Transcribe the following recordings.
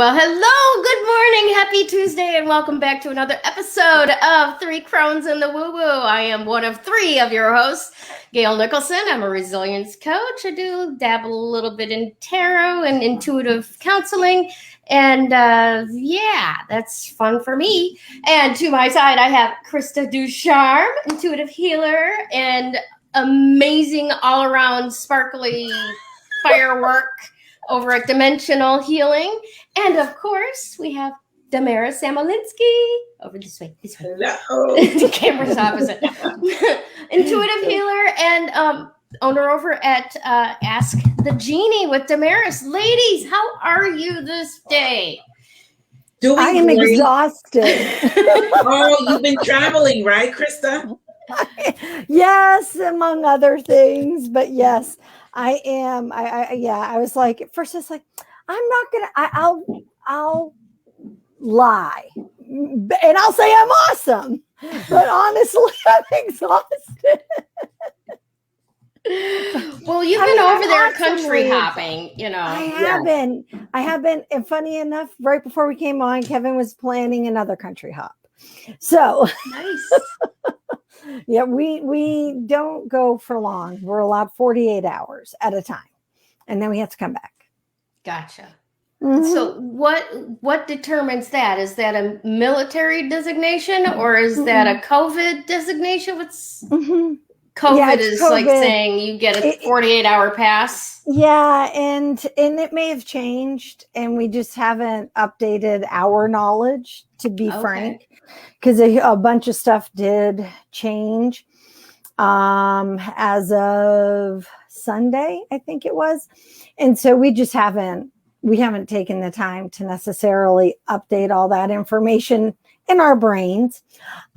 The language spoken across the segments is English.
Well, hello, good morning, happy Tuesday, and welcome back to another episode of Three Crones in the Woo Woo. I am one of three of your hosts, Gayle Nicholson. I'm a resilience coach. I do dabble a little bit in tarot and intuitive counseling, and that's fun for me. And to my side, I have Krista Ducharme, intuitive healer and amazing all-around sparkly firework over at Dimensional Healing. And of course, we have Damaris Samolinsky over this way. Hello. The camera's opposite. Intuitive healer and owner over at Ask the Genie with Damaris. Ladies, how are you this day? Doing I am great. exhausted. Oh, you've been traveling, right, Krista? Yes, among other things, but yes, I am. I was like, at first I was like, I'm not gonna, I'll lie and I'll say I'm awesome, but honestly, I'm exhausted. Well, you've been over there country hopping, you know. I have been, and funny enough, right before we came on, Kevin was planning another country hop. So Nice. yeah, we don't go for long. We're allowed 48 hours at a time, and then we have to come back. Gotcha. Mhm. So what determines that? Is that a military designation or is that a COVID designation? What's Mhm. COVID Yeah, it's is like COVID. saying you get a 48-hour pass. Yeah, and it may have changed, and we just haven't updated our knowledge, to be Okay. frank, because a bunch of stuff did change as of Sunday, I think it was, and so we haven't taken the time to necessarily update all that information in our brains.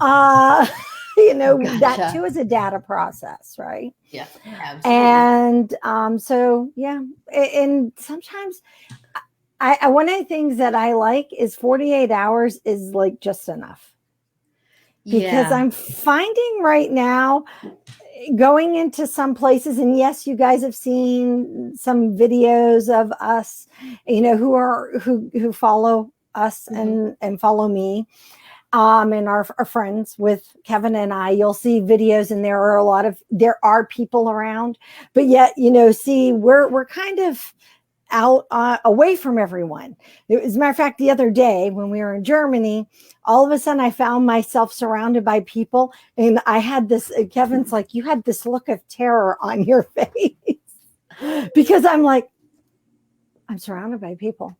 Gotcha. That too is a data process, right? Yeah, absolutely. And so yeah, and sometimes one of the things that I like is 48 hours is like just enough, because Yeah. I'm finding right now going into some places, and yes, you guys have seen some videos of us, who follow us and follow me, and our friends with Kevin and I. You'll see videos, and there are people around, but yet, we're kind of out away from everyone. As a matter of fact, the other day when we were in Germany, all of a sudden I found myself surrounded by people, and I had this, Kevin's like, you had this look of terror on your face because I'm like, I'm surrounded by people.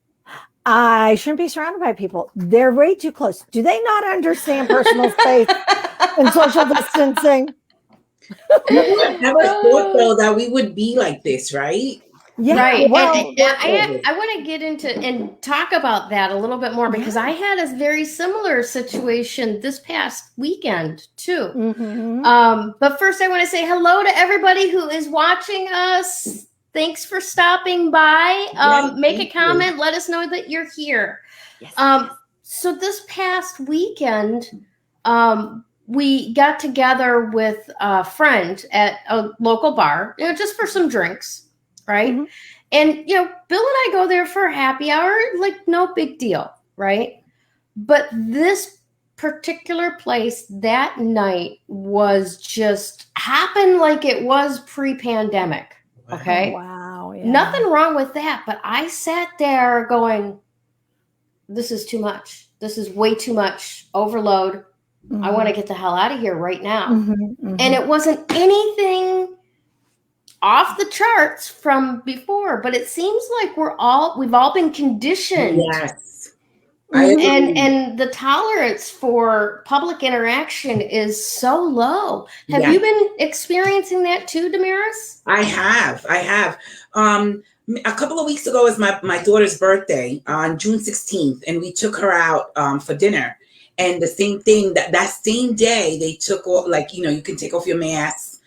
I shouldn't be surrounded by people. They're way too close. Do they not understand personal space and social distancing? I never thought, though, that we would be like this, right? Yeah, Right. well, I want to get into and talk about that a little bit more, because I had a very similar situation this past weekend too. But first I want to say hello to everybody who is watching us. Thanks for stopping by. Make a comment. Let us know that you're here. Yes. So this past weekend, we got together with a friend at a local bar, just for some drinks. Right. Mhm. And, Bill and I go there for happy hour, like no big deal. Right. But this particular place that night was just happened like it was pre-pandemic. Okay. Wow. Yeah. Nothing wrong with that. But I sat there going, this is too much. This is way too much overload. I want to get the hell out of here right now. And it wasn't anything off the charts from before, but it seems like we've all been conditioned. Yes. I agree. And the tolerance for public interaction is so low. Have you been experiencing that too, Damaris? I have. A couple of weeks ago was my daughter's birthday on June 16th, and we took her out for dinner. And the same thing, that same day, they took off, you can take off your mask.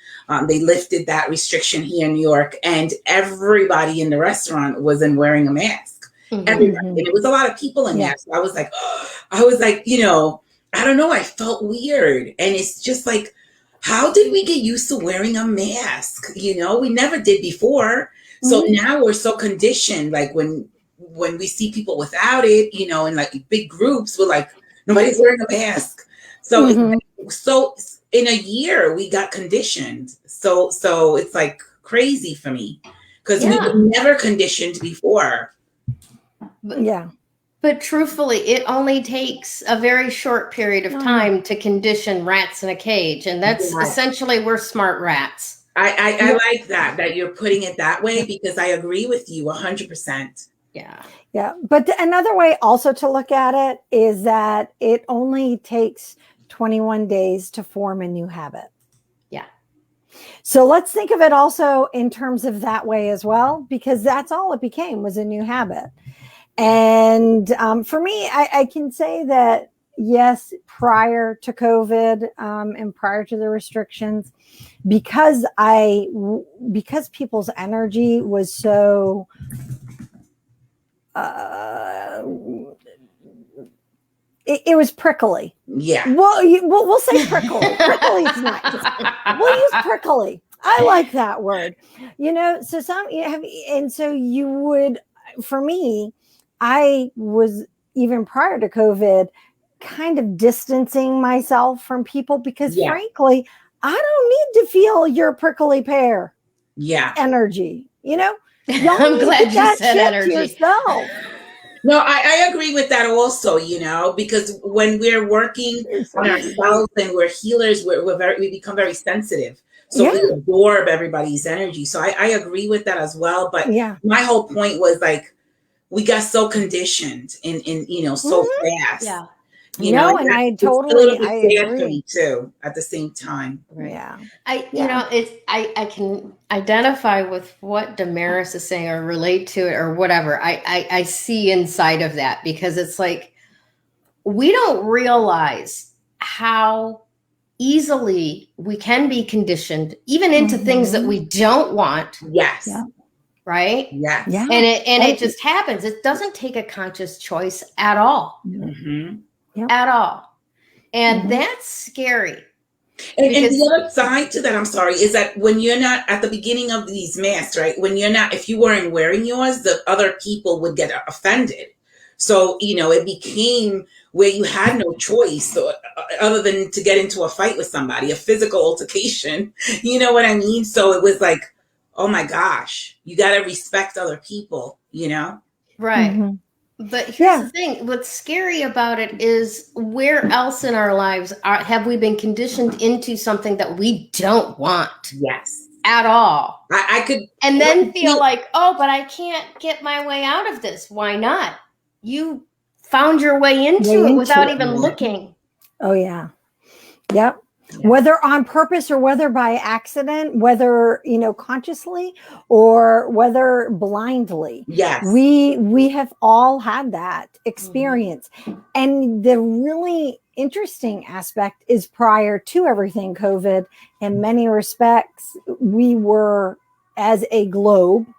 They lifted that restriction here in New York, and everybody in the restaurant wasn't wearing a mask. Everybody. And it was a lot of people in there. So I was like, I don't know. I felt weird. And it's just like, how did we get used to wearing a mask? We never did before. So now we're so conditioned. Like when when we see people without it, you know, in like big groups, we're like, nobody's wearing a mask. So, so in a year we got conditioned. So it's like crazy for me because we were never conditioned before. But truthfully, it only takes a very short period of time to condition rats in a cage. And that's essentially, we're smart rats. I like that you're putting it that way, because I agree with you 100%. Yeah. Yeah. But another way also to look at it is that it only takes 21 days to form a new habit. Yeah. So let's think of it also in terms of that way as well, because that's all it became, was a new habit. And for me, I can say that, yes, prior to COVID and prior to the restrictions, because people's energy was so it was prickly. Yeah. Well, we'll say prickly. Prickly is nice. We'll use prickly. I like that word. You know, so so you would, for me, I was, even prior to COVID, kind of distancing myself from people because frankly, I don't need to feel your prickly pear energy, you know? I'm glad you said energy. Yourself. No, I agree with that also, you know, because when we're working on ourselves and we're healers, we become very sensitive. So we absorb everybody's energy. So I agree with that as well. But my whole point was like, we got so conditioned in you know, so fast. Yeah. You know, and I totally, a little bit I sad agree. for me too at the same time. Right. Yeah. You know, I can identify with what Damaris is saying or relate to it or whatever. I see inside of that, because it's like, we don't realize how easily we can be conditioned even into things that we don't want. Yes. Yeah. Right? Yes. Yeah. And it just happens. It doesn't take a conscious choice at all. At all. And that's scary. And the other side to that, I'm sorry, is that when you're not at the beginning of these masks, right? When you're not, if you weren't wearing yours, the other people would get offended. So, you know, it became where you had no choice other than to get into a fight with somebody, a physical altercation. You know what I mean? So it was like, oh my gosh, you got to respect other people, you know? Right. But here's the thing. What's scary about it is, where else in our lives have we been conditioned into something that we don't want? Yes. At all. I could. And then feel like, oh, but I can't get my way out of this. Why not? You found your way into it without even looking. Oh, yeah. Yep. Yeah. Whether on purpose or whether by accident, whether, you know, consciously or whether blindly. Yes. We have all had that experience. And the really interesting aspect is, prior to everything COVID, in many respects, we were, as a global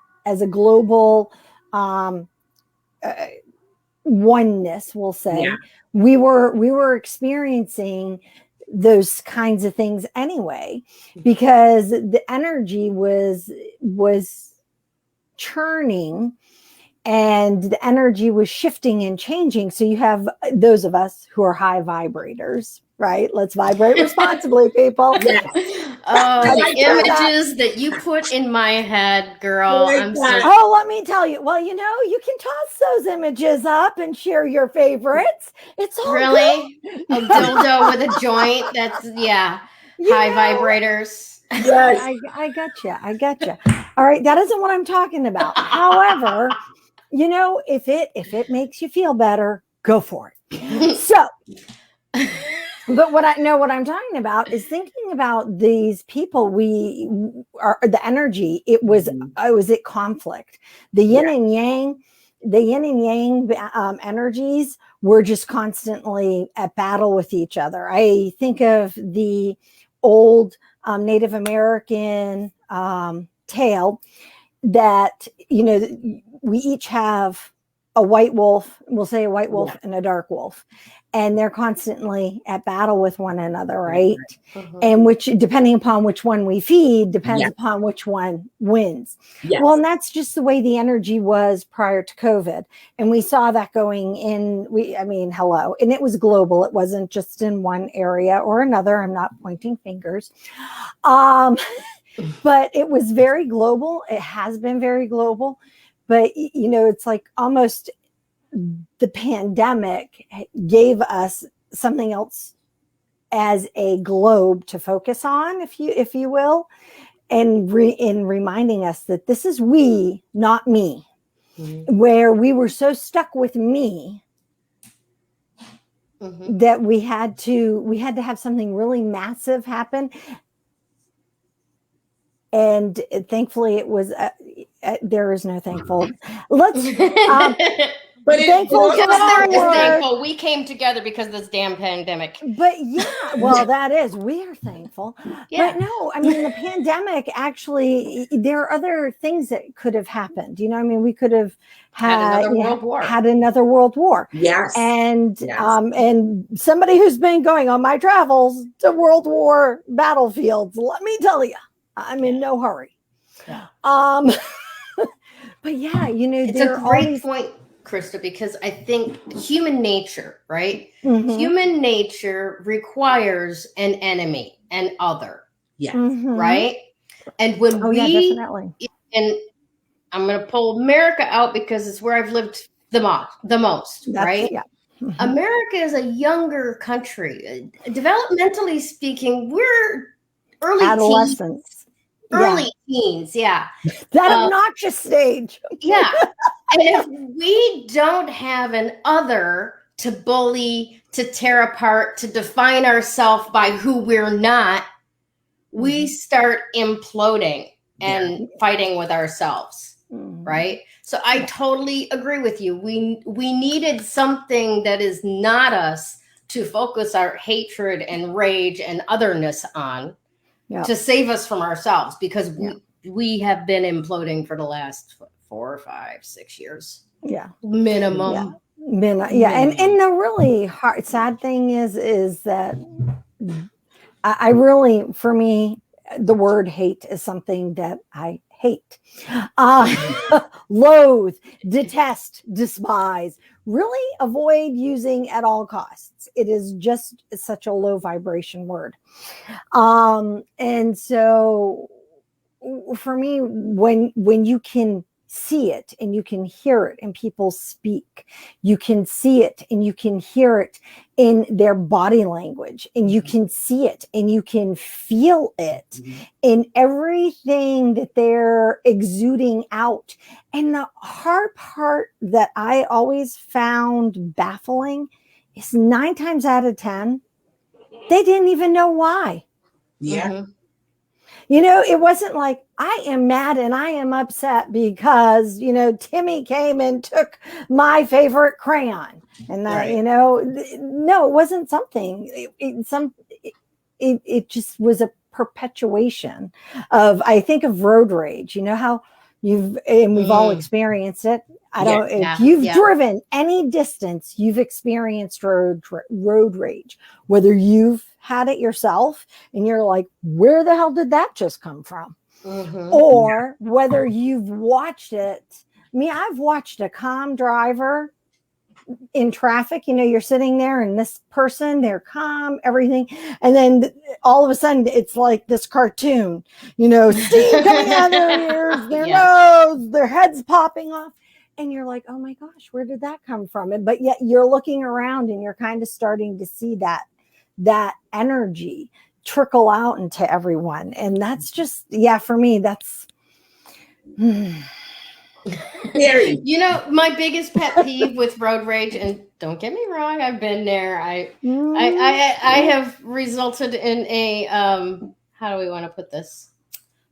oneness, we'll say, we were experiencing those kinds of things anyway, because the energy was churning and the energy was shifting and changing. So you have those of us who are high vibrators, right? Let's vibrate responsibly, people. Oh, the images that you put in my head, girl. Let me tell you. Well, you know, you can toss those images up and share your favorites. It's all really good. A dildo with a joint. That's high vibrators. Yes. I gotcha. All right, that isn't what I'm talking about. However, you know, if it makes you feel better, go for it. So, but what I'm talking about is thinking about these people. The energy. It was at conflict. The yin and yang energies were just constantly at battle with each other. I think of the old Native American tale that, you know, we each have a white wolf, we'll say a white wolf and a dark wolf. and they're constantly at battle with one another, right? Mhm. And which, depending upon which one we feed, depends Yeah. upon which one wins. Yes. Well, and that's just the way the energy was prior to COVID. And we saw that going in, hello. And it was global. It wasn't just in one area or another. I'm not pointing fingers. But it was very global. It has been very global. But, it's like almost the pandemic gave us something else as a globe to focus on, if you will, and in reminding us that this is we, not me. Mhm. Where we were so stuck with me that we had to have something really massive happen. And thankfully it was there is no thankful. Let's But thankful because there is forward. thankful. We came together because of this damn pandemic. But yeah, well, that is, we are thankful. Yeah. But no, I mean, the pandemic actually, there are other things that could have happened. We could have had another world war. Had another world war. Yes. And Yes. And somebody who's been going on my travels to World War battlefields, let me tell you, I'm in no hurry. Yeah. But yeah, it's there a are all great these point, Krista, because I think human nature, right? Mhm. Human nature requires an enemy, an other, Yes. Mhm. right? And when yeah, definitely. and I'm going to pull America out because it's where I've lived the most, right? Yeah. Mhm. America is a younger country. Developmentally speaking, we're early Adolescence. teens, yeah. That obnoxious stage. Yeah. And if we don't have an other to bully, to tear apart, to define ourselves by who we're not, we start imploding and fighting with ourselves, right? So I totally agree with you. We needed something that is not us to focus our hatred and rage and otherness on to save us from ourselves, because we have been imploding for the last 4, 5, 6 years. Yeah. Minimum. Yeah. And the really sad thing is that I really, for me, the word hate is something that I hate, loathe, detest, despise, really avoid using at all costs. It is just such a low vibration word. And so for me, when you can see it and you can hear it and people speak, you can see it and you can hear it in their body language, and you can see it and you can feel it in everything that they're exuding out. And the hard part that I always found baffling is 9 times out of 10, they didn't even know why. Yeah. It wasn't like, I am mad and I am upset because, Timmy came and took my favorite crayon. And that, no, it wasn't something. It just was a perpetuation of, I think, of road rage. You know how we've all experienced it. If you've driven any distance, you've experienced road rage, whether you've had it yourself and you're like, where the hell did that just come from? Or whether you've watched it. I've watched a calm driver in traffic. You're sitting there and this person, they're calm, everything. And then all of a sudden it's like this cartoon, steam coming out of their ears, their nose, their heads popping off. And you're like, oh my gosh, where did that come from? But yet you're looking around and you're kind of starting to see that energy trickle out into everyone. And that's just, for me, that's Scary. My biggest pet peeve with road rage, and don't get me wrong, I've been there. I have resulted in a how do we want to put this?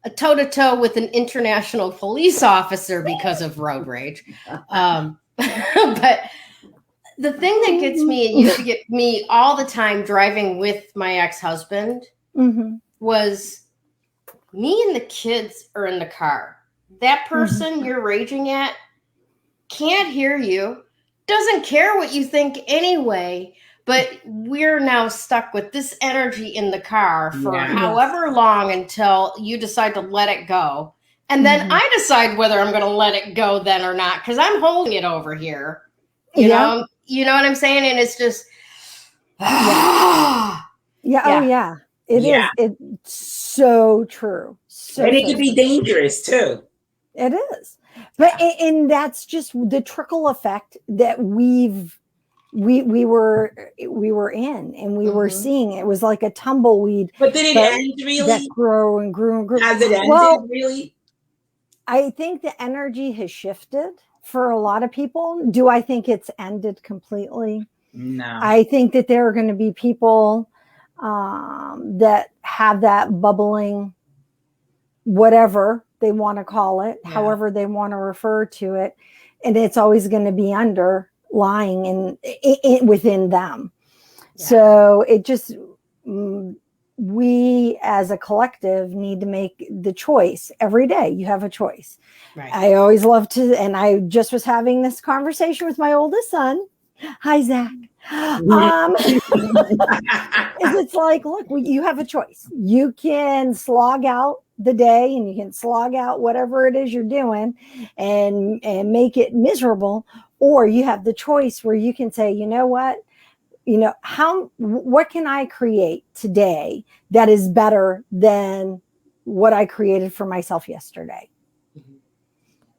A toe-to-toe with an international police officer because of road rage. But the thing that gets me, it used to get me all the time driving with my ex-husband, was me and the kids are in the car. That person you're raging at can't hear you, doesn't care what you think anyway, but we're now stuck with this energy in the car for Yeah. however long until you decide to let it go. And then I decide whether I'm going to let it go then or not, because I'm holding it over here. You know what I'm saying? And it's just, Oh yeah. It is. It's so true. And it can be dangerous too. It is. But and that's just the trickle effect that we were in, and we were seeing. It was like a tumbleweed. But did it end really? That grew and grew and grew. Has it ended really? I think the energy has shifted for a lot of people. Do I think it's ended completely? No. I think that there are going to be people that have that bubbling, whatever they want to call it, however they want to refer to it, and it's always going to be underlying in within them. So it just, we as a collective need to make the choice every day. You have a choice. Right. I always love to, and I just was having this conversation with my oldest son. Hi, Zach. It's like, look, you have a choice. You can slog out the day, and you can slog out whatever it is you're doing and make it miserable, or you have the choice where you can say, you know what, what can I create today that is better than what I created for myself yesterday?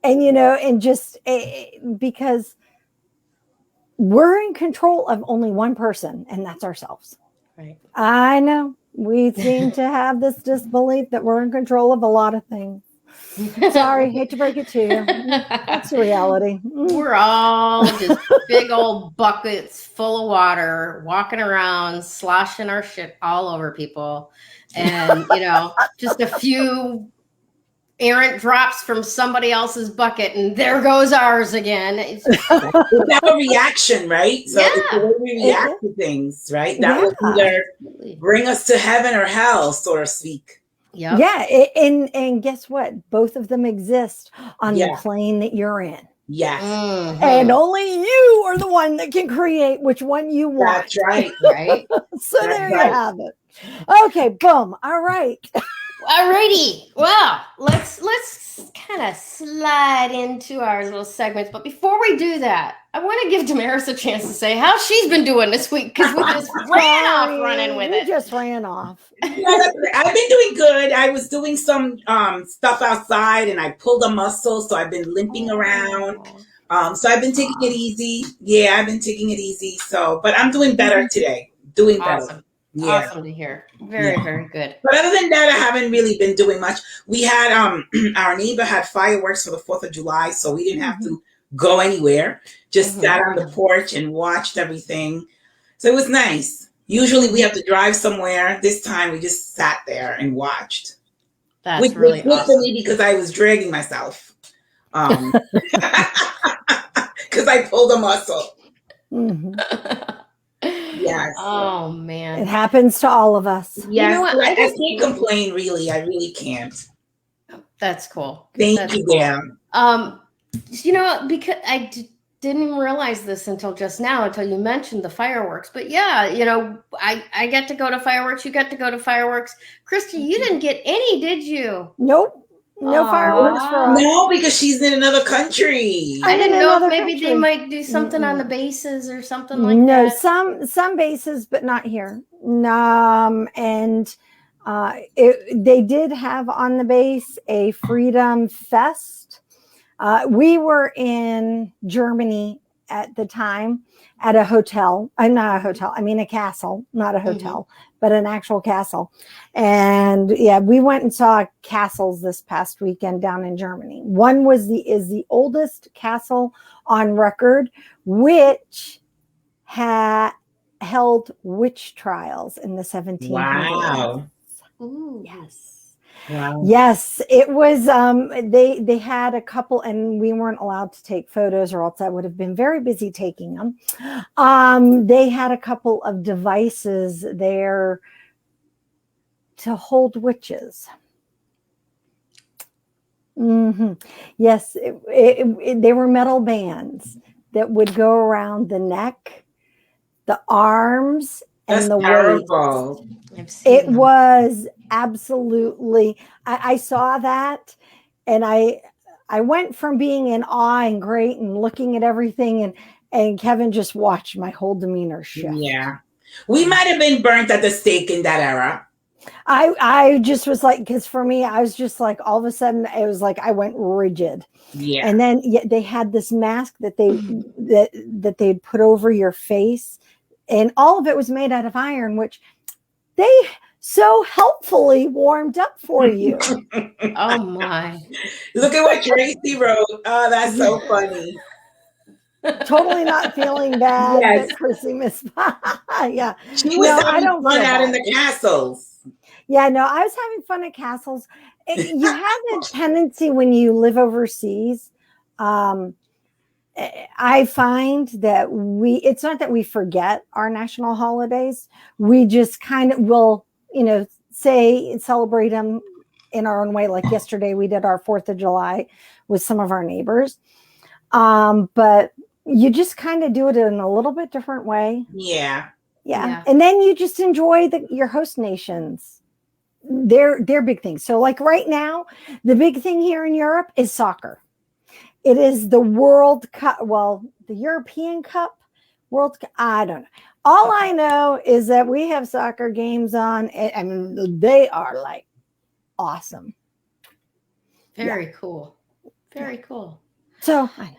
And and just because we're in control of only one person, and that's ourselves. Right. I know we seem to have this disbelief that we're in control of a lot of things. Sorry, hate to break it to you. That's the reality. We're all just big old buckets full of water, walking around, sloshing our shit all over people. And, just a few errant drops from somebody else's bucket, and there goes ours again. It's our reaction, right? So it's the way we react to things, right? That will either bring us to heaven or hell, so to speak. Yep. Yeah. And guess what? Both of them exist on the plane that you're in. Yes. Mm-hmm. And only you are the one that can create which one you want. That's right. Right. So That's there right. you have it. Okay, boom. All right. Alrighty. Well, let's kind of slide into our little segments. But before we do that, I want to give Damaris a chance to say how she's been doing this week, because we just ran off running with it. We just ran off. I've been doing good. I was doing some stuff outside, and I pulled a muscle, so I've been limping around. So I've been taking it easy. Yeah, I've been taking it easy. So, but I'm doing better today. Doing better. Yeah. Awesome to hear. Very, very good. But other than that, I haven't really been doing much. We had our neighbor had fireworks for the 4th of July, so we didn't have to go anywhere. Just sat on the porch and watched everything. So it was nice. Usually we have to drive somewhere. This time we just sat there and watched. That's really good awesome. for me because I was dragging myself. Because I pulled a muscle. Yes. Oh man. It happens to all of us. Yes. You know what? I can't complain, really. I really can't. That's cool. Thank you, Gayle. Because I didn't even realize this until just now, until you mentioned the fireworks. But yeah, I get to go to fireworks. You get to go to fireworks. Christy, you didn't get any, did you? Nope. No fireworks for us. No, because she's in another country. I didn't know if maybe they might do something on the bases or something like that. No, some bases, but not here. And they did have on the base a Freedom Fest. We were in Germany at the time at a hotel. Not a hotel. I mean a castle, not a hotel, but an actual castle. And yeah, we went and saw castles this past weekend down in Germany. One is the oldest castle on record, which had held witch trials in the 1700s. Wow. Ooh. Yes. Wow. Yes, it was. They had a couple, and we weren't allowed to take photos, or else I would have been very busy taking them. They had a couple of devices there to hold witches. Yes, they were metal bands that would go around the neck the arms That's and the waist. terrible. It was absolutely, I saw that, and I went from being in awe and great and looking at everything, and Kevin just watched my whole demeanor shift. Yeah. We might have been burnt at the stake in that era. I just was like, because for me, I was just like, all of a sudden, it was like I went rigid. Yeah. And then they had this mask that they'd put over your face, and all of it was made out of iron, which they so helpfully warmed up for you. Oh my. Look at what Tracy wrote. Oh, that's so funny. Totally not feeling bad. Yes. That Chrissy missed. Yeah. She was having fun out in the castles. Yeah, no, I was having fun at castles. You have a tendency when you live overseas. I find that it's not that we forget our national holidays. We just kind of will, celebrate them in our own way. Like yesterday, we did our 4th of July with some of our neighbors. But you just kind of do it in a little bit different way. Yeah. And then you just enjoy your host nations. They're big things. So like right now, the big thing here in Europe is soccer. It is the World Cup. Well, the European Cup, World Cup. I don't know. All I know is that we have soccer games on. I mean, they are like awesome. Very cool. Very cool. So I know.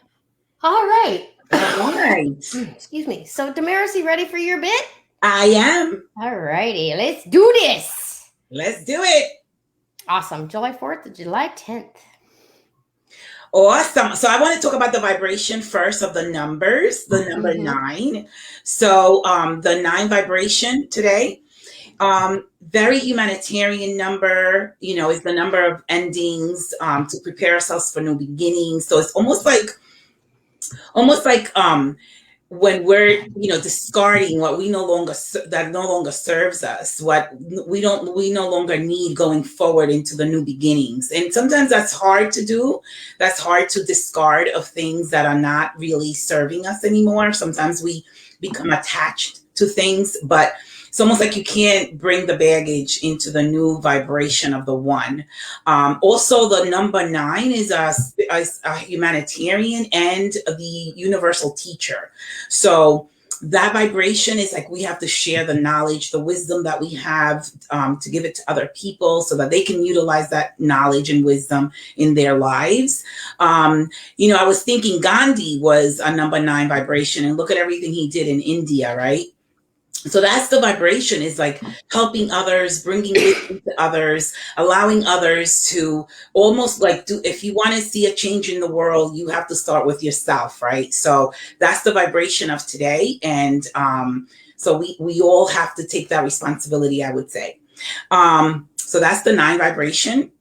All right. All right. Excuse me. So Damaris, you ready for your bit? I am. All righty. Let's do this. Let's do it. Awesome. July 4th to July 10th. Awesome. So I want to talk about the vibration first of the numbers, the number 9. So the 9 vibration today, very humanitarian number, is the number of endings, to prepare ourselves for new beginnings. So it's almost like when we're discarding what we no longer serves us, what we no longer need going forward into the new beginnings. And sometimes that's hard to do. That's hard to discard of things that are not really serving us anymore. Sometimes we become attached to things, but it's almost like you can't bring the baggage into the new vibration of the 1. Also, the number 9 is a humanitarian and the universal teacher. So that vibration is like we have to share the knowledge, the wisdom that we have, to give it to other people so that they can utilize that knowledge and wisdom in their lives. I was thinking Gandhi was a number 9 vibration, and look at everything he did in India, right? So that's the vibration, is like helping others, bringing wisdom to others, allowing others to almost like if you want to see a change in the world, you have to start with yourself, right? So that's the vibration of today. And so we all have to take that responsibility, I would say. So that's the 9 vibration.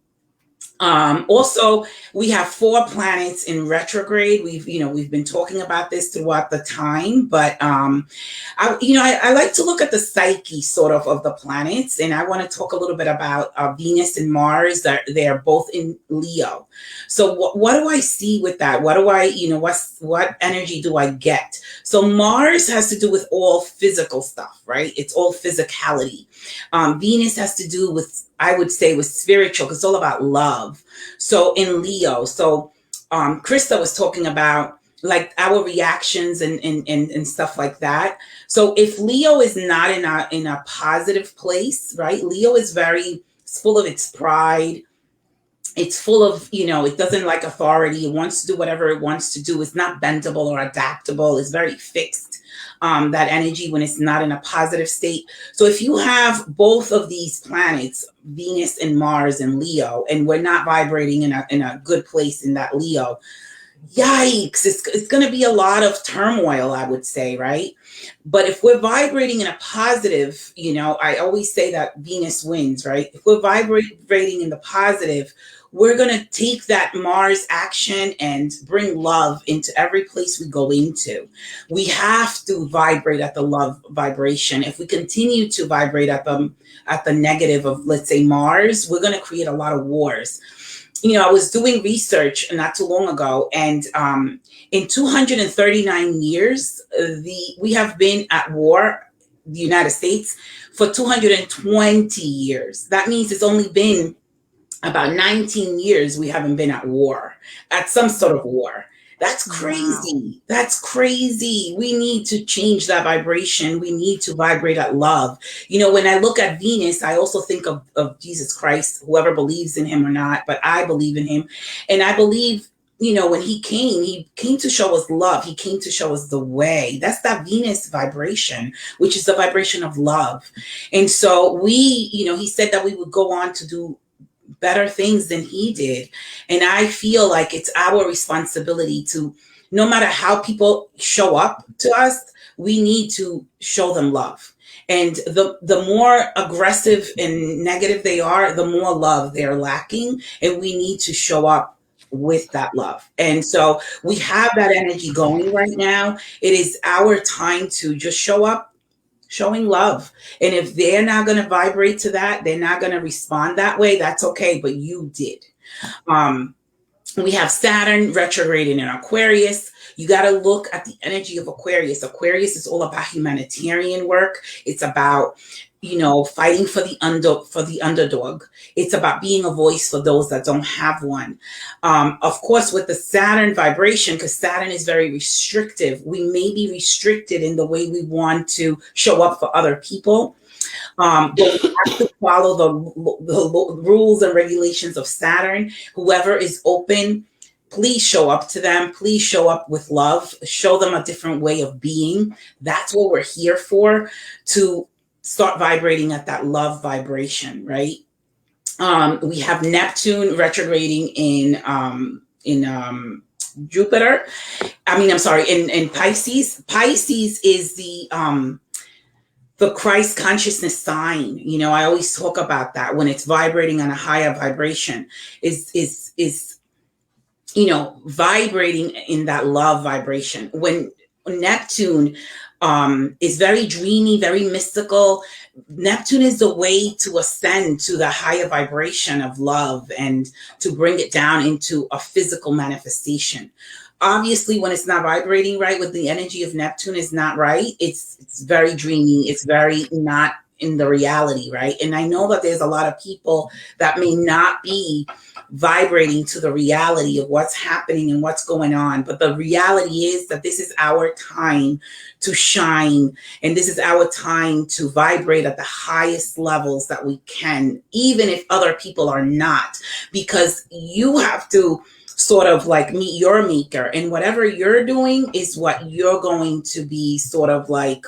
Also, we have 4 planets in retrograde. We've been talking about this throughout the time, but I like to look at the psyche sort of the planets, and I want to talk a little bit about Venus and Mars. They're both in Leo. So what do I see with that? What do I, what energy do I get? So Mars has to do with all physical stuff, right? It's all physicality. Venus has to do with, I would say, with spiritual, because it's all about love. So in Leo, Krista was talking about like our reactions and stuff like that. So if Leo is not in a positive place, right? Leo is it's full of its pride. It's full of, it doesn't like authority. It wants to do whatever it wants to do. It's not bendable or adaptable. It's very fixed, that energy, when it's not in a positive state. So if you have both of these planets, Venus and Mars and Leo, and we're not vibrating in a good place in that Leo, yikes, it's going to be a lot of turmoil, I would say, right? But if we're vibrating in a positive, I always say that Venus wins, right? If we're vibrating in the positive, we're going to take that Mars action and bring love into every place we go into. We have to vibrate at the love vibration. If we continue to vibrate at the negative of, let's say, Mars, we're going to create a lot of wars. I was doing research not too long ago, and in 239 years, we have been at war, the United States, for 220 years. That means it's only been about 19 years we haven't been at war, at some sort of war. That's crazy. Wow. That's crazy. We need to change that vibration. We need to vibrate at love. When I look at Venus, I also think of Jesus Christ, whoever believes in him or not, but I believe in him. And I believe, when he came to show us love. He came to show us the way. That's that Venus vibration, which is the vibration of love. And so he said that we would go on to do better things than he did. And I feel like it's our responsibility to, no matter how people show up to us, we need to show them love. And the more aggressive and negative they are, the more love they're lacking. And we need to show up with that love. And so we have that energy going right now. It is our time to just show up, showing love. And if they're not going to vibrate to that, they're not going to respond that way, that's okay, but you did. We have Saturn retrograding in Aquarius. You got to look at the energy of Aquarius. Aquarius is all about humanitarian work. It's about fighting for the underdog. It's about being a voice for those that don't have one. Of course, with the Saturn vibration, because Saturn is very restrictive, we may be restricted in the way we want to show up for other people. But we have to follow the rules and regulations of Saturn. Whoever is open, please show up to them. Please show up with love. Show them a different way of being. That's what we're here for, to start vibrating at that love vibration, right? We have Neptune retrograding in Jupiter. In Pisces. Pisces is the Christ consciousness sign. I always talk about that when it's vibrating on a higher vibration, is vibrating in that love vibration. When Neptune is very dreamy, very mystical. Neptune is the way to ascend to the higher vibration of love and to bring it down into a physical manifestation. Obviously, when it's not vibrating right, with the energy of Neptune is not right, it's very dreamy. It's very not in the reality, right? And I know that there's a lot of people that may not be vibrating to the reality of what's happening and what's going on. But the reality is that this is our time to shine. And this is our time to vibrate at the highest levels that we can, even if other people are not, because you have to sort of like meet your maker, and whatever you're doing is what you're going to be sort of like,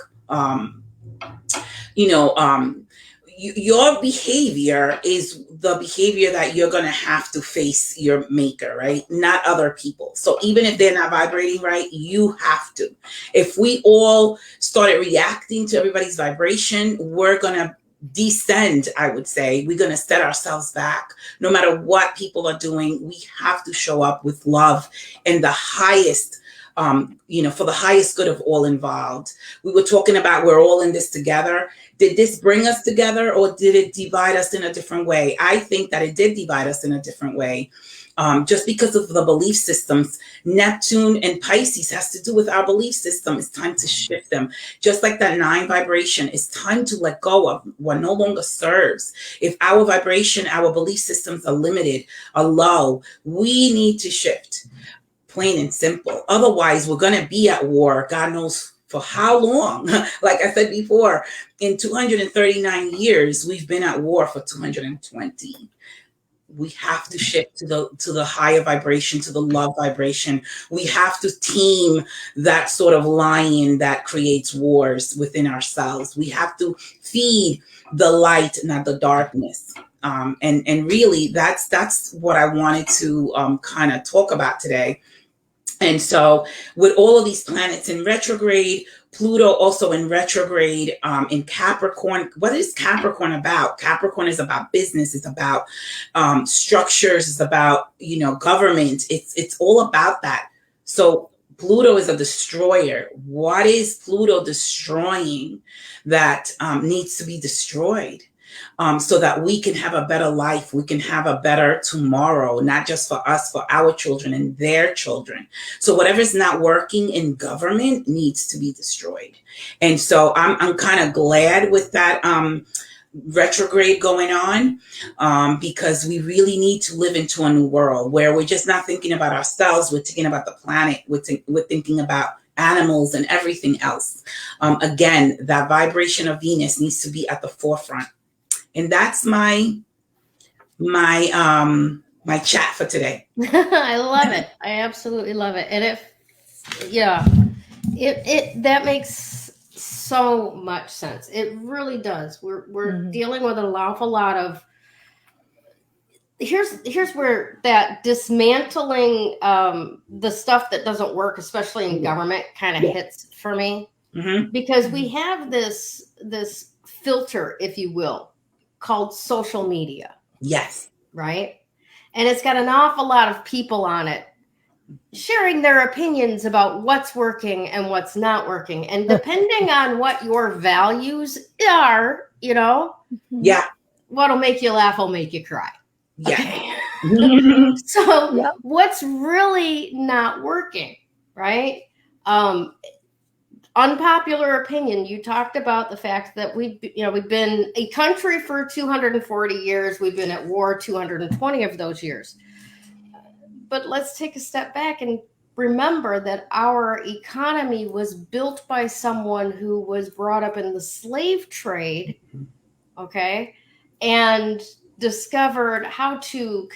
your behavior is the behavior that you're going to have to face your maker, right? Not other people. So even if they're not vibrating right, you have to. If we all started reacting to everybody's vibration, we're going to descend, I would say. We're going to set ourselves back. No matter what people are doing, we have to show up with love and the highest, for the highest good of all involved. We were talking about we're all in this together. Did this bring us together, or did it divide us in a different way? I think that it did divide us in a different way. Just because of the belief systems. Neptune and Pisces has to do with our belief system. It's time to shift them. Just like that 9 vibration, it's time to let go of what no longer serves. If our vibration, our belief systems are limited, are low, we need to shift, plain and simple. Otherwise, we're going to be at war, God knows for how long. Like I said before, in 239 years, we've been at war for 220. We have to shift to the higher vibration, to the love vibration. We have to tame that sort of lion that creates wars within ourselves. We have to feed the light, not the darkness. And really, that's what I wanted to kind of talk about today. And so with all of these planets in retrograde, Pluto also in retrograde in Capricorn. What is Capricorn about? Capricorn is about business. It's about structures. It's about, government. It's all about that. So Pluto is a destroyer. What is Pluto destroying that needs to be destroyed? so that we can have a better life. We can have a better tomorrow, not just for us, for our children and their children. So whatever's not working in government needs to be destroyed. And so I'm kind of glad with that retrograde going on, because we really need to live into a new world where we're just not thinking about ourselves. We're thinking about the planet. We're thinking about animals and everything else. Again, that vibration of Venus needs to be at the forefront. And that's my chat for today. I love it. I absolutely love it. And that makes so much sense. It really does. We're dealing with an awful lot of, here's where that dismantling the stuff that doesn't work, especially in government, kind of hits for me, because we have this filter, if you will, called social media. Yes. Right? And it's got an awful lot of people on it sharing their opinions about what's working and what's not working. And depending on what your values are, what'll make you laugh will make you cry. Yeah. Okay. So what's really not working, right? Unpopular opinion. You talked about the fact that we've been a country for 240 years. We've been at war 220 of those years. But let's take a step back and remember that our economy was built by someone who was brought up in the slave trade, okay, and discovered how to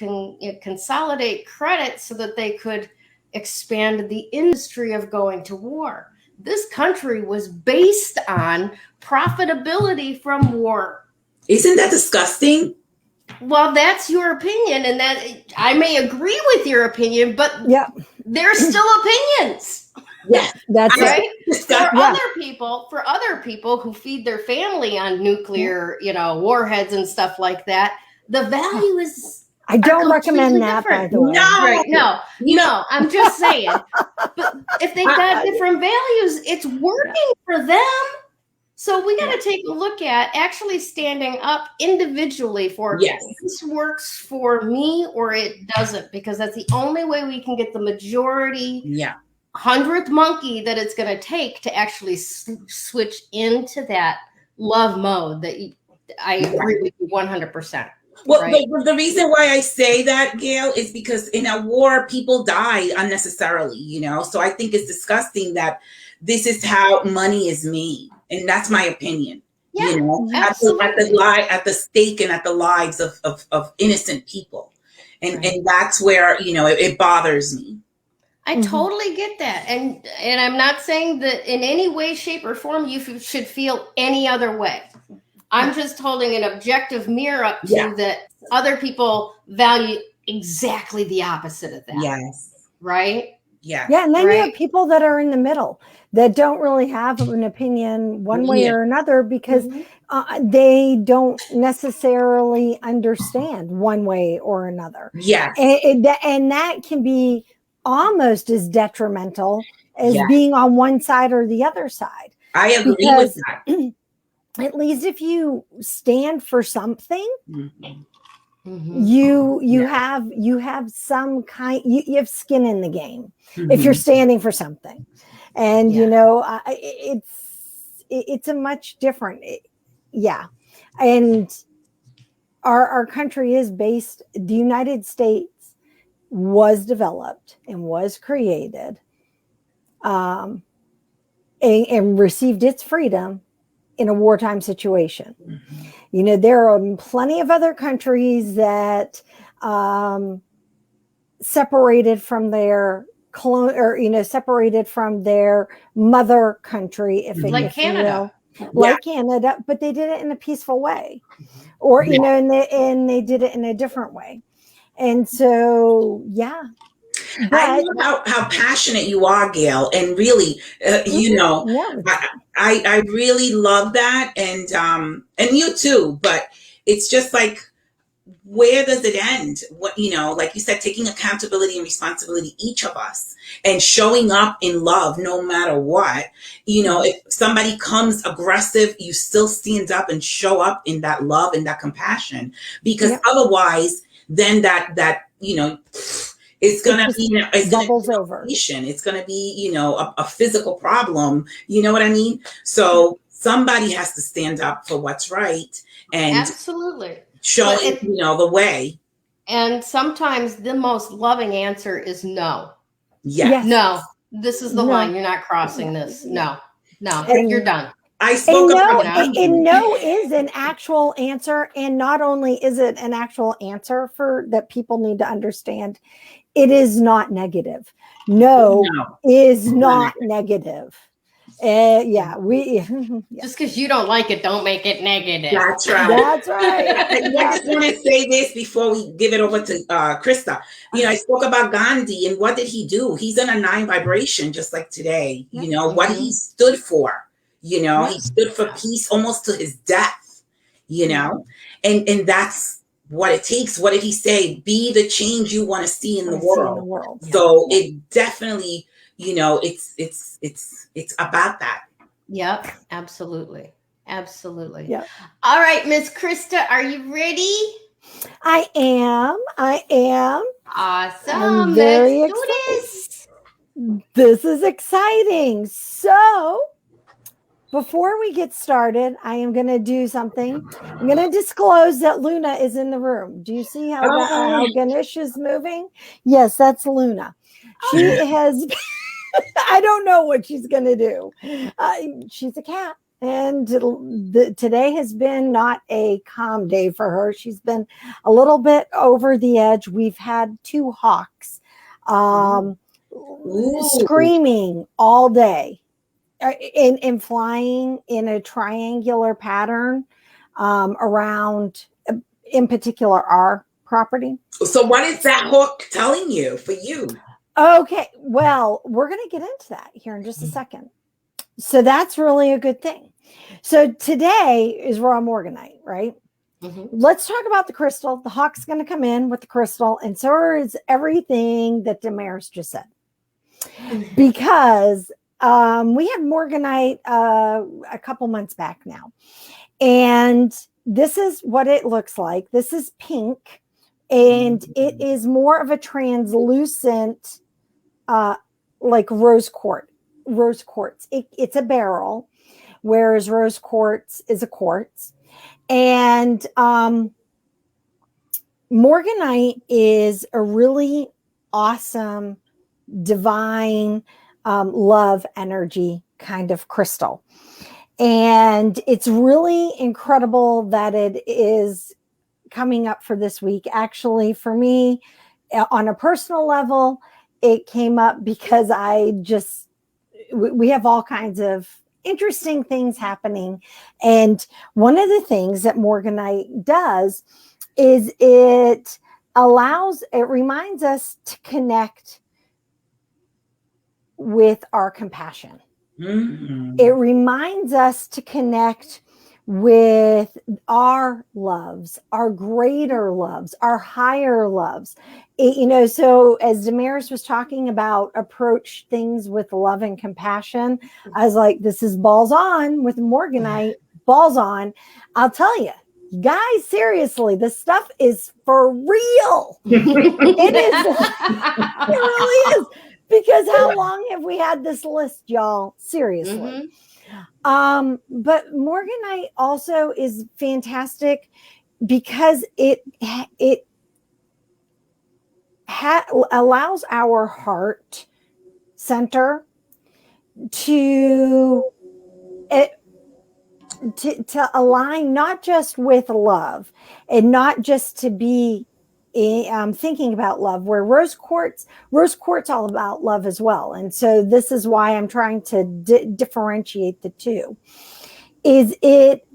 consolidate credit so that they could expand the industry of going to war. This country was based on profitability from war. Isn't that disgusting? Well, that's your opinion, and that I may agree with your opinion, but they're still opinions. Yes, that's right. it. For other people who feed their family on nuclear, warheads and stuff like that, the value is. I don't recommend that, by the way. No, I'm just saying. But if they've got different values, it's working for them. So we got to take a look at actually standing up individually for this works for me or it doesn't, because that's the only way we can get the majority 100th monkey that it's going to take to actually switch into that love mode that I agree with you 100%. Well, right? the reason why I say that, Gayle, is because in a war, people die unnecessarily, So I think it's disgusting that this is how money is made. And that's my opinion, at the stake and at the lives of innocent people. And that's where, it bothers me. I totally get that. And I'm not saying that in any way, shape, or form you should feel any other way. I'm just holding an objective mirror up to that other people value exactly the opposite of that. Yes. Right? Yeah. Yeah. And then you have people that are in the middle that don't really have an opinion one way or another because they don't necessarily understand one way or another. Yeah. And that can be almost as detrimental as being on one side or the other side. I agree with that. At least if you stand for something, you have some kind, you have skin in the game if you're standing for something. And it's a much different, and our country is based, the United States was developed and was created and received its freedom in a wartime situation. There are plenty of other countries that separated from their separated from their mother country, like Canada, Canada, but they did it in a peaceful way, or and they did it in a different way. And so, I love how passionate you are, Gayle, and really, I really love that, and you too. But it's just like where does it end? What, like you said, taking accountability and responsibility, each of us, and showing up in love no matter what. If somebody comes aggressive, you still stand up and show up in that love and that compassion, because otherwise then that it's gonna be, it's bubbles gonna be over. It's gonna be, a physical problem. You know what I mean? So somebody has to stand up for what's right and Absolutely. showing, the way. And sometimes the most loving answer is no. Yes. No, this is the line. You're not crossing this. No, you're done. I spoke about and no is an actual answer. And not only is it an actual answer for that people need to understand, it is not negative. No. Is not negative. Just because you don't like it, don't make it negative. That's right. That's right. I just want to say this before we give it over to Krista. I spoke about Gandhi, and what did he do? He's in a 9 vibration, just like today. What he stood for. He stood for peace almost to his death. And that's what it takes. What did he say? Be the change you want to see in the world. So it definitely, it's about that. Yep, absolutely. Yep. All right, Miss Krista, are you ready? I am. Awesome. I'm very Let's do this. This is exciting. So before we get started, I am going to do something. I'm going to disclose that Luna is in the room. Do you see how Ganesh is moving? Yes, that's Luna. She has, I don't know what she's going to do. She's a cat. And today has been not a calm day for her. She's been a little bit over the edge. We've had 2 hawks screaming all day. And flying in a triangular pattern around, in particular, our property. So what is that hawk telling you for you? Okay, well, we're going to get into that here in just a second. So that's really a good thing. So today is raw Morganite, right? Let's talk about the crystal. The hawk's going to come in with the crystal, and so is everything that Damaris just said. Because we had Morganite a couple months back now. And this is what it looks like. This is pink. And it is more of a translucent, like rose quartz. It's a beryl, whereas rose quartz is a quartz. And Morganite is a really awesome, divine, love energy kind of crystal. And it's really incredible that it is coming up for this week. Actually, for me, on a personal level, it came up because we have all kinds of interesting things happening. And one of the things that Morganite does is it reminds us to connect with our compassion. It reminds us to connect with our loves, our greater loves, our higher loves. So as Damaris was talking about, approach things with love and compassion, I was like, this is balls on with Morganite, balls on. I'll tell you, guys, seriously, this stuff is for real. It is. It really is. Because how long have we had this list, y'all? Seriously. But Morganite also is fantastic because it allows our heart center to align not just with love and not just to be thinking about love, where rose quartz all about love as well. And so this is why I'm trying to differentiate the two. Is it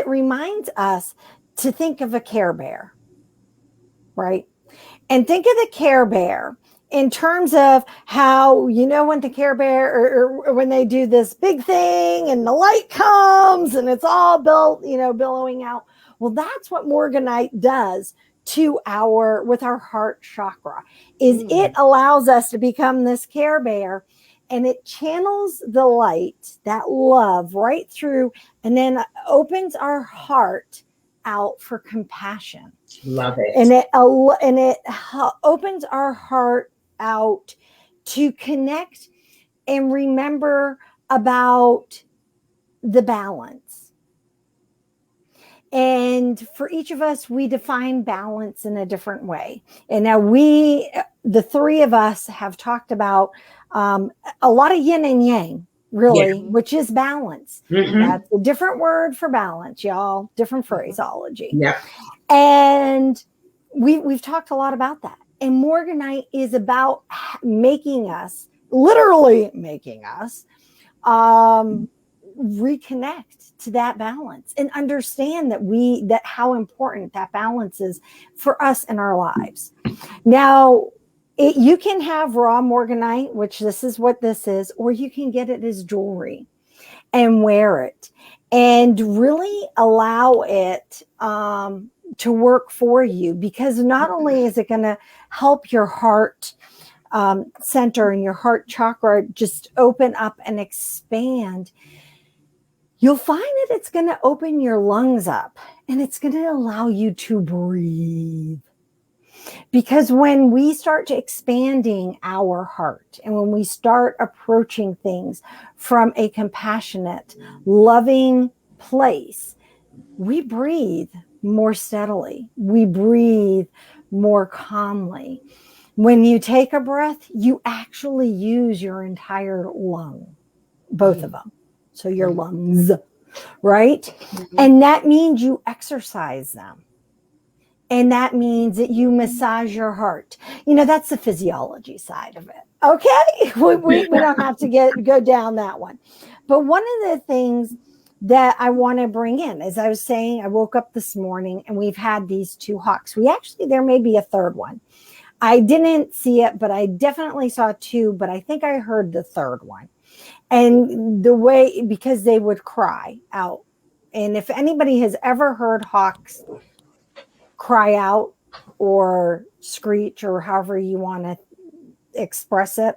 reminds us to think of a Care Bear, right? And think of the Care Bear in terms of how, when the Care Bear or when they do this big thing and the light comes and it's all billowing out. Well, that's what Morganite does with our heart chakra, is it allows us to become this Care Bear, and it channels the light, that love right through, and then opens our heart out for compassion. Love it. And it opens our heart out to connect and remember about the balance. And for each of us, we define balance in a different way. And now the three of us, have talked about a lot of yin and yang, really, which is balance. That's a different word for balance, y'all. Different phraseology. Yeah. And we've talked a lot about that. And Morganite is about literally making us reconnect to that balance and understand that how important that balance is for us in our lives. Now, you can have raw Morganite, which this is what this is, or you can get it as jewelry and wear it and really allow it to work for you, because not only is it going to help your heart center and your heart chakra just open up and expand, you'll find that it's going to open your lungs up and it's going to allow you to breathe. Because when we start expanding our heart and when we start approaching things from a compassionate, loving place, we breathe more steadily. We breathe more calmly. When you take a breath, you actually use your entire lung, both of them. So your lungs, right? And that means you exercise them. And that means that you massage your heart. That's the physiology side of it. Okay? We don't have to go down that one. But one of the things that I want to bring in, as I was saying, I woke up this morning and we've had these two hawks. There may be a third one. I didn't see it, but I definitely saw two, but I think I heard the third one. And because they would cry out. And if anybody has ever heard hawks cry out or screech, or however you want to express it,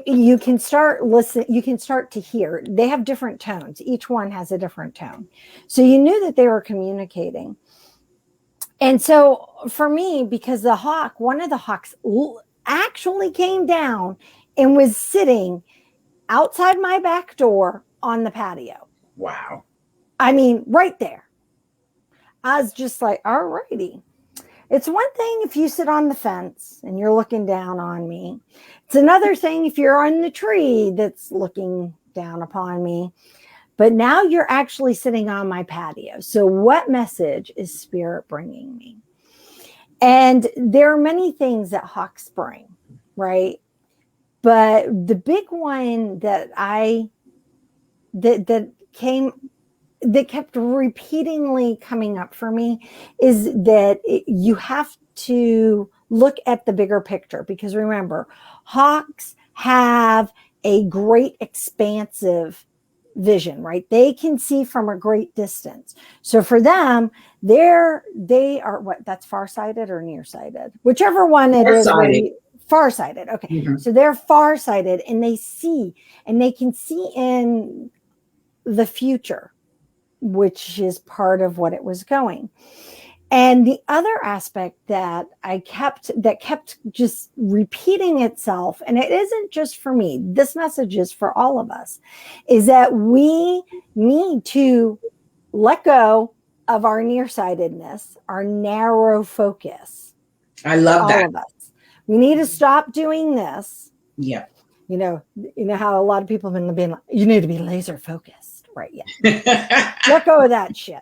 you can start to hear. They have different tones. Each one has a different tone. So you knew that they were communicating. And so for me, because one of the hawks actually came down and was sitting outside my back door on the patio. Wow. I mean, right there. I was just like, all righty. It's one thing if you sit on the fence and you're looking down on me. It's another thing if you're on the tree that's looking down upon me. But now you're actually sitting on my patio. So what message is Spirit bringing me? And there are many things that hawks bring, right? But the big one that kept repeatedly coming up for me is that you have to look at the bigger picture, because remember, hawks have a great expansive vision, right? They can see from a great distance. So for them, they are what, that's farsighted or nearsighted, whichever one it is. Farsighted. Okay. So they're farsighted and they can see in the future, which is part of what it was going. And the other aspect that kept just repeating itself, and it isn't just for me, this message is for all of us, is that we need to let go of our nearsightedness, our narrow focus. I love that. All of us. We need to stop doing this. Yeah. You know how a lot of people have been being like, you need to be laser focused, right? Yeah. Let go of that shit.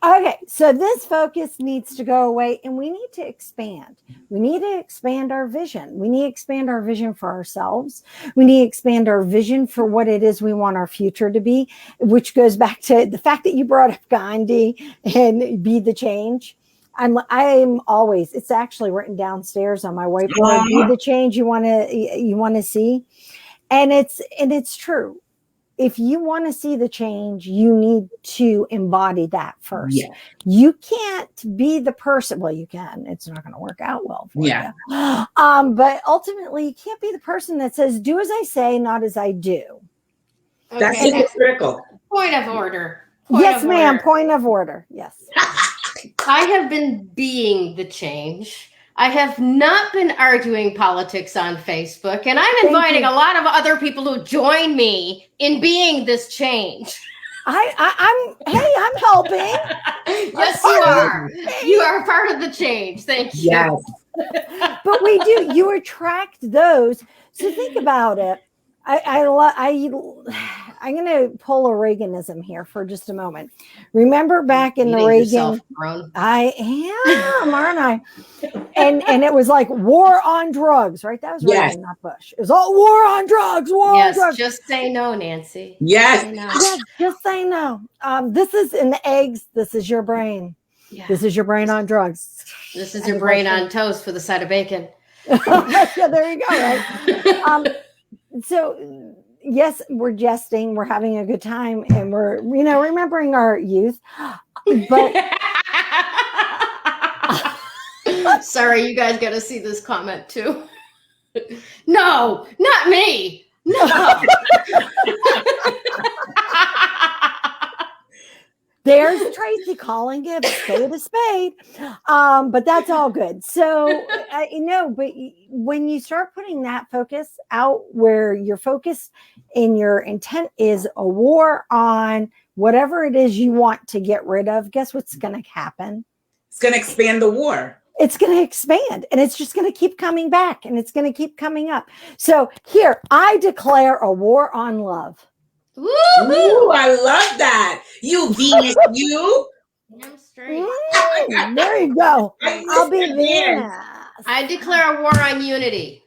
Okay, so this focus needs to go away and we need to expand. We need to expand our vision. We need to expand our vision for ourselves. We need to expand our vision for what it is we want our future to be, which goes back to the fact that you brought up Gandhi and be the change. I'm always, it's actually written downstairs on my whiteboard, be the change you want to see. And it's true. if you want to see the change, you need to embody that first. Yeah. You can't be the person. Well, you can. It's not going to work out well for Yeah. you. But ultimately, you can't be the person that says, "Do as I say, not as I do." That's Okay, super critical. point of order. Yes, ma'am. Point of order. Yes. I have been being the change. I have not been arguing politics on Facebook, and I'm inviting a lot of other people to join me in being this change. I'm helping. Yes, you are. You are part of the change. Thank you. Yes. But we do. You attract those. So think about it. I'm going to pull a Reaganism here for just a moment. Remember back in the Reagan, I am, aren't I? And it was like war on drugs, right? That was Reagan, not Bush. It was all war on drugs, on drugs. Just say no, Nancy. Yes. Yes, just say no. This is in the eggs. This is your brain. Yeah. This is your brain on drugs. This is your brain on toast with a side of bacon. Yeah, there you go. Right. So yes, we're jesting, we're having a good time, and we're remembering our youth. But sorry, you guys got to see this comment too. No, not me. No. There's Tracy calling it a spade a spade. But that's all good. So, but when you start putting that focus out where your focus and your intent is a war on whatever it is you want to get rid of, guess what's going to happen? It's going to expand the war. It's going to expand, and it's just going to keep coming back, and it's going to keep coming up. So here, I declare a war on love. Ooh, I love that. You Venus, you. I'm straight. There you go. I'll be Venus. I declare a war on unity.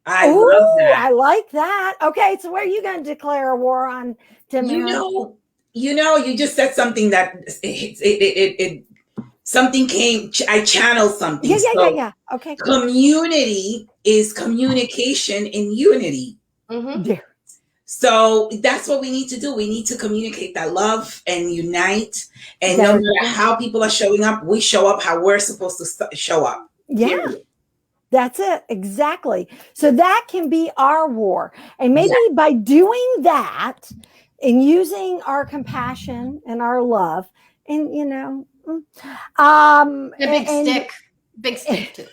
I love that. I like that. Okay, so where are you going to declare a war on, Tim? You just said something that something came. I channeled something. Yeah. Okay. Community is communication in unity. Mm-hmm. Yeah. So that's what we need to do. We need to communicate that love and unite. And no matter how people are showing up, we show up how we're supposed to show up. Yeah. Period. That's it. Exactly. So that can be our war. And maybe by doing that and using our compassion and our love and, a big stick too.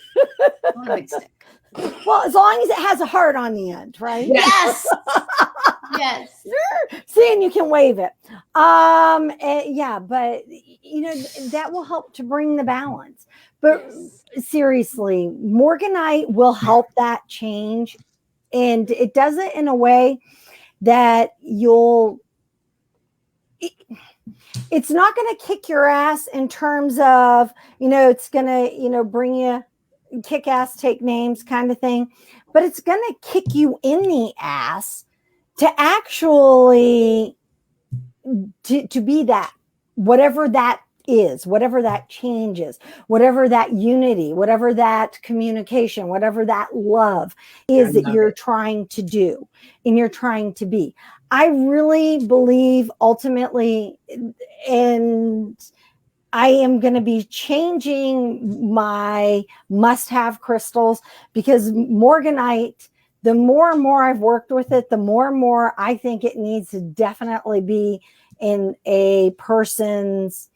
A big stick. Well, as long as it has a heart on the end, right? Yes. Yes. See, and you can wave it. But that will help to bring the balance. But seriously, Morganite will help that change. And it does it in a way that it's not going to kick your ass in terms of, it's going to, bring you kick ass, take names kind of thing, but it's going to kick you in the ass to actually to be that, whatever that is, whatever that change is, whatever that unity, whatever that communication, whatever that love is that you're trying to do and you're trying to be. I really believe ultimately, and I am going to be changing my must-have crystals because Morganite, the more and more I've worked with it, the more and more I think it needs to definitely be in a person's,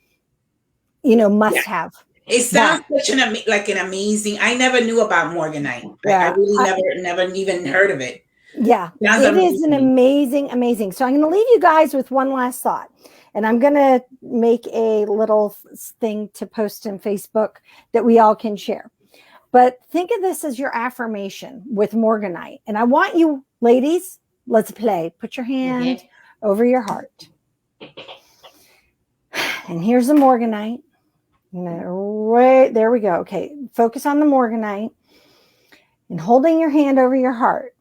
must-have. It sounds such an amazing. I never knew about Morganite. I really never even heard of it. Yeah, it is an amazing. So I'm going to leave you guys with one last thought. And I'm going to make a little thing to post on Facebook that we all can share. But think of this as your affirmation with Morganite. And I want you, ladies, let's play. Put your hand over your heart. And here's the Morganite. Right there we go. Okay, focus on the Morganite. And holding your hand over your heart.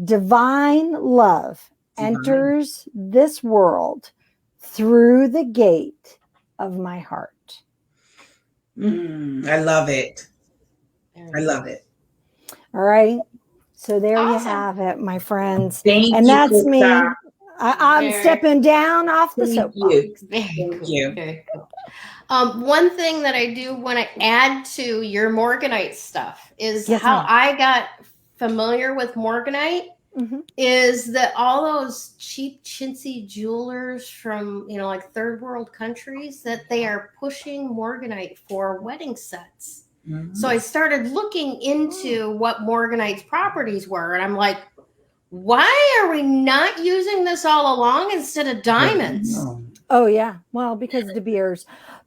Divine love enters this world through the gate of my heart. I love it. I love it. All right. So there you have it, my friends. Thank you, that's me. I'm Very- stepping down off the Thank soapbox. you. Very Thank cool. you. Very cool. One thing that I do want to add to your Morganite stuff is Yes, how ma'am. I got familiar with Morganite Mhm. is that all those cheap chintzy jewelers from, like third world countries, that they are pushing Morganite for wedding sets. Mhm. So I started looking into what Morganite's properties were, and I'm like, why are we not using this all along instead of diamonds? Oh yeah, well, because De Beers,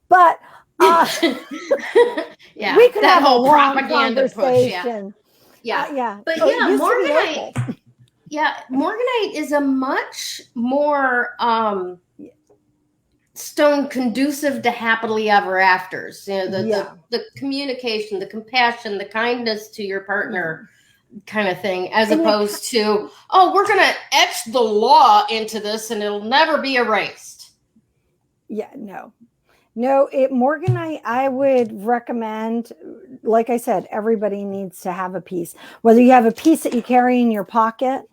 but Yeah, we could that have a whole long propaganda push. Yeah, conversation. yeah. Yeah. But Oh, it yeah, used to be Morganite. opal. Yeah, Morganite is a much more stone conducive to happily ever afters. The communication, the compassion, the kindness to your partner kind of thing, as And opposed to, oh, we're going to etch the law into this and it'll never be erased. Yeah, no, Morganite, I would recommend, like I said, everybody needs to have a piece, whether you have a piece that you carry in your pocket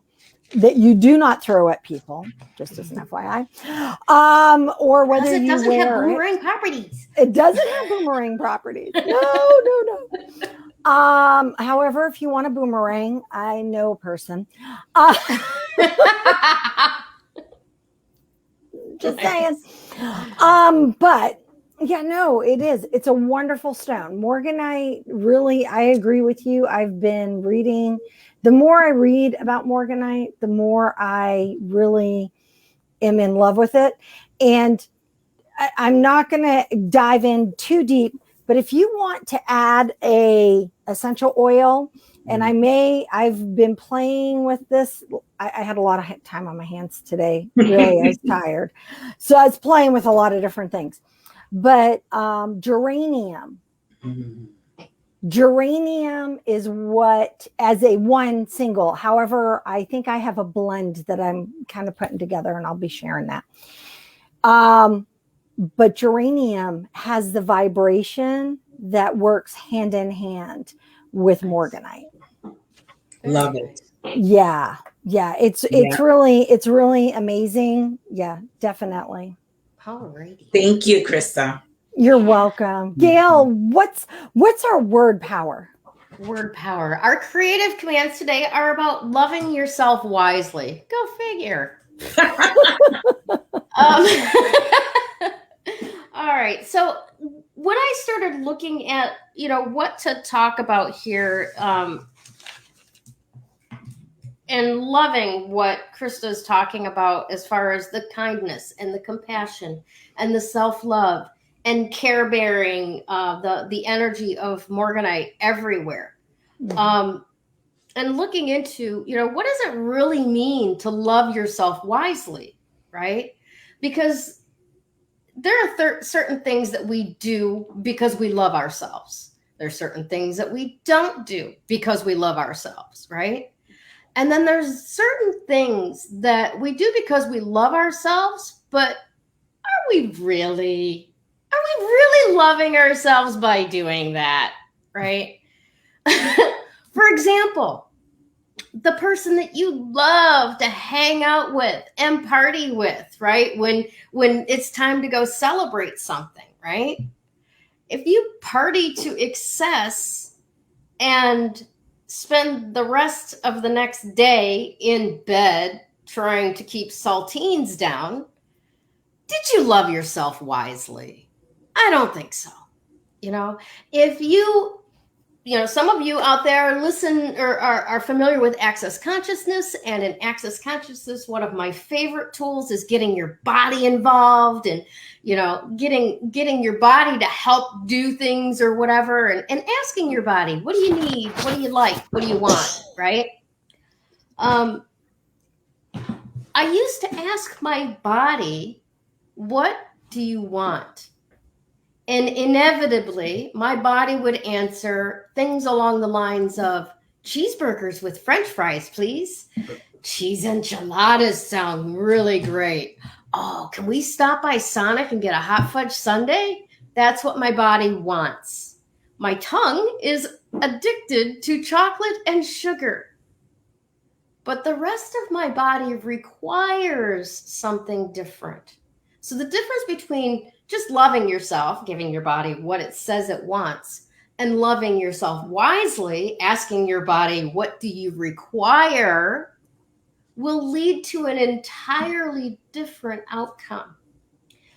that you do not throw at people, just as an FYI, or whether Because it you doesn't have wear boomerang properties. It doesn't have boomerang properties. No. However, if you want a boomerang, I know a person. Just saying. But yeah, no, it is. It's a wonderful stone. Morganite, really, I agree with you. I've been reading. The more I read about Morganite, the more I really am in love with it. And I'm not going to dive in too deep, but if you want to add a essential oil, and I've been playing with this. I had a lot of time on my hands today. Really, I was tired. So I was playing with a lot of different things. But geranium. Geranium is what, as a one single, however, I think I have a blend that I'm kind of putting together and I'll be sharing that. But geranium has the vibration that works hand in hand with Morganite. Love it. Yeah. It's really amazing. Yeah, definitely. Alrighty. Thank you, Krista. You're welcome. Gayle, what's our word power? Word power. Our creative commands today are about loving yourself wisely. Go figure. All right. So when I started looking at, what to talk about here, and loving what Krista's talking about as far as the kindness and the compassion and the self-love and care bearing, the energy of Morganite everywhere. And looking into, what does it really mean to love yourself wisely, right? Because there are certain things that we do because we love ourselves. There's certain things that we don't do because we love ourselves, right? And then there's certain things that we do because we love ourselves, but are we really loving ourselves by doing that, right? For example, the person that you love to hang out with and party with, right? When it's time to go celebrate something, right? If you party to excess and spend the rest of the next day in bed trying to keep saltines down, did you love yourself wisely? I don't think so. If some of you out there listen or are familiar with Access Consciousness, and in Access Consciousness, one of my favorite tools is getting your body involved and, getting your body to help do things or whatever, and asking your body, what do you need? What do you like? What do you want? Right? I used to ask my body, what do you want? And inevitably, my body would answer things along the lines of, cheeseburgers with French fries, please. Cheese enchiladas sound really great. Oh, can we stop by Sonic and get a hot fudge sundae? That's what my body wants. My tongue is addicted to chocolate and sugar. but the rest of my body requires something different. So the difference between just loving yourself, giving your body what it says it wants, and loving yourself wisely, asking your body, what do you require, will lead to an entirely different outcome.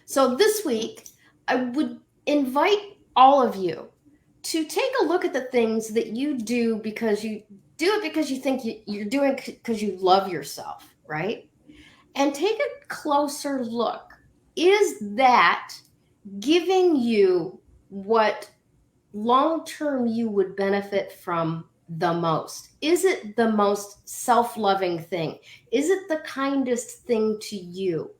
So this week, I would invite all of you to take a look at the things that you do because you do it because you think you're doing it because you love yourself, right? And take a closer look. Is that giving you what long-term you would benefit from the most? Is it the most self-loving thing? Is it the kindest thing to you?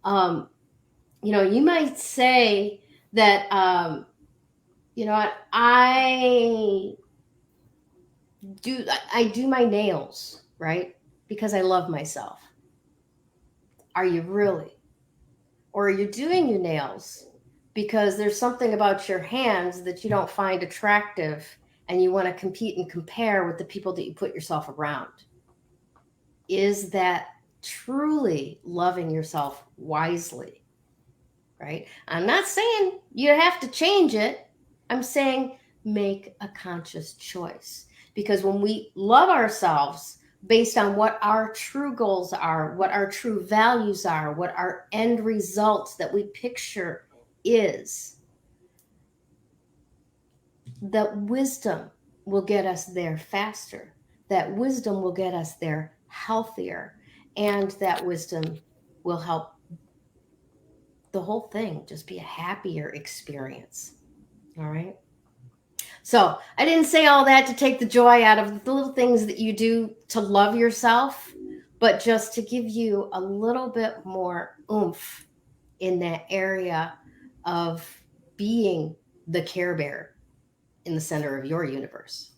You might say that, you know what, I do my nails, right? Because I love myself. Are you really? Or are you doing your nails because there's something about your hands that you don't find attractive and you want to compete and compare with the people that you put yourself around? Is that truly loving yourself wisely, right? I'm not saying you have to change it. I'm saying make a conscious choice. Because when we love ourselves based on what our true goals are, what our true values are, what our end result that we picture is, that wisdom will get us there faster. That wisdom will get us there healthier. And that wisdom will help the whole thing just be a happier experience. All right. So I didn't say all that to take the joy out of the little things that you do to love yourself, but just to give you a little bit more oomph in that area of being the Care Bear in the center of your universe.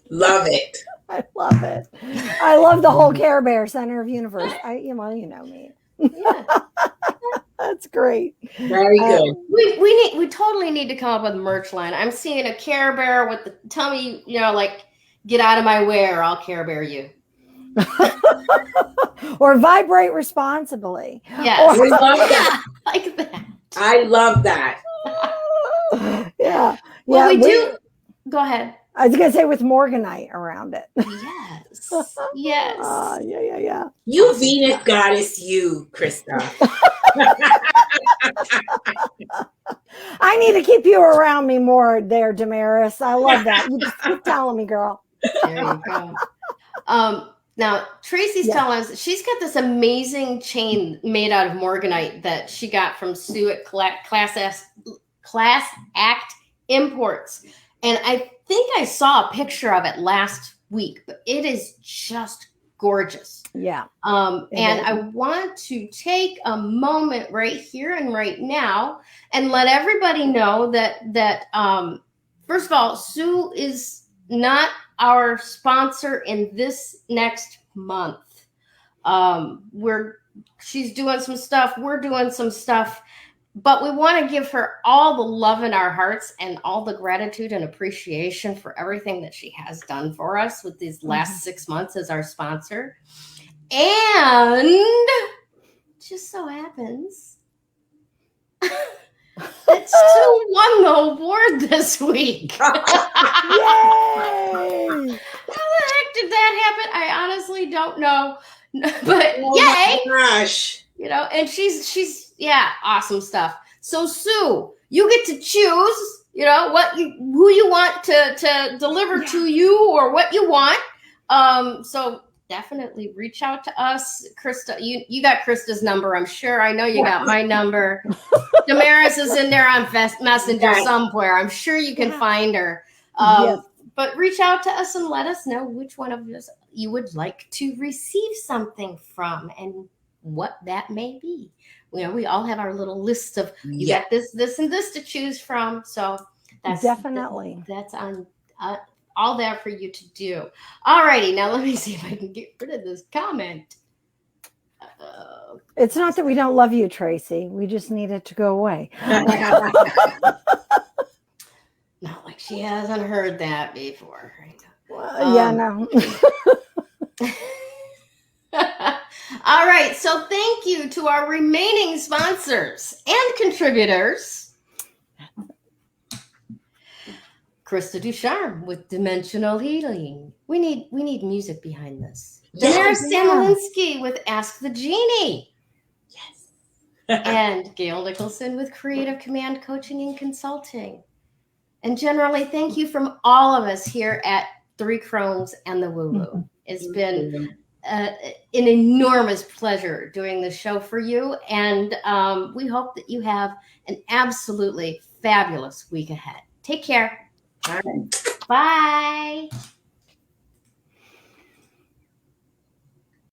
Love it. I love it. I love the whole Care Bear center of universe. You know me. Yeah. That's great. Very good. We totally need to come up with a merch line. I'm seeing a Care Bear with the tummy, like, get out of my way or I'll Care Bear you. Or vibrate responsibly. Yes. We love that. Like that. I love that. Yeah. Well, yeah, we do. Go ahead. I was going to say with Morganite around it. Yes. Yes. Yeah. You Venus goddess, you, Krista. I need to keep you around me more there, Damaris. I love that. You just keep telling me, girl. There you go. Now, Tracy's telling us she's got this amazing chain made out of Morganite that she got from Sue at Class Act Imports. And I think I saw a picture of it last week, but it is just gorgeous. Yeah. And I want to take a moment right here and right now and let everybody know that first of all, Sue is not our sponsor in this next month. She's doing some stuff, we're doing some stuff, but we want to give her all the love in our hearts and all the gratitude and appreciation for everything that she has done for us with these last 6 months as our sponsor. And just so happens that Sue won the award this week. Yay! How the heck did that happen? I honestly don't know. But Oh yay! my gosh. And she's awesome stuff. So Sue, you get to choose, who you want to deliver to you or what you want. So definitely reach out to us. Krista, you got Krista's number, I'm sure. I know you got my number. Damaris is in there on Messenger somewhere. I'm sure you can find her. But reach out to us and let us know which one of us you would like to receive something from and what that may be. We all have our little list of you got this, and this to choose from. So that's definitely that's on all there for you to do. All righty, now let me see if I can get rid of this comment. It's not that we don't love you, Tracy. We just need it to go away. Not like she hasn't heard that before. Well, no. All right. So thank you to our remaining sponsors and contributors. Krista Ducharme with Dimensional Healing. We need music behind this. Daenerys Samolinsky with Ask the Genie. Yes. And Gayle Nicholson with Creative Command Coaching and Consulting. And generally, thank you from all of us here at Three Crones and the Woo Woo. It's been an enormous pleasure doing this show for you. And we hope that you have an absolutely fabulous week ahead. Take care. Bye. Bye.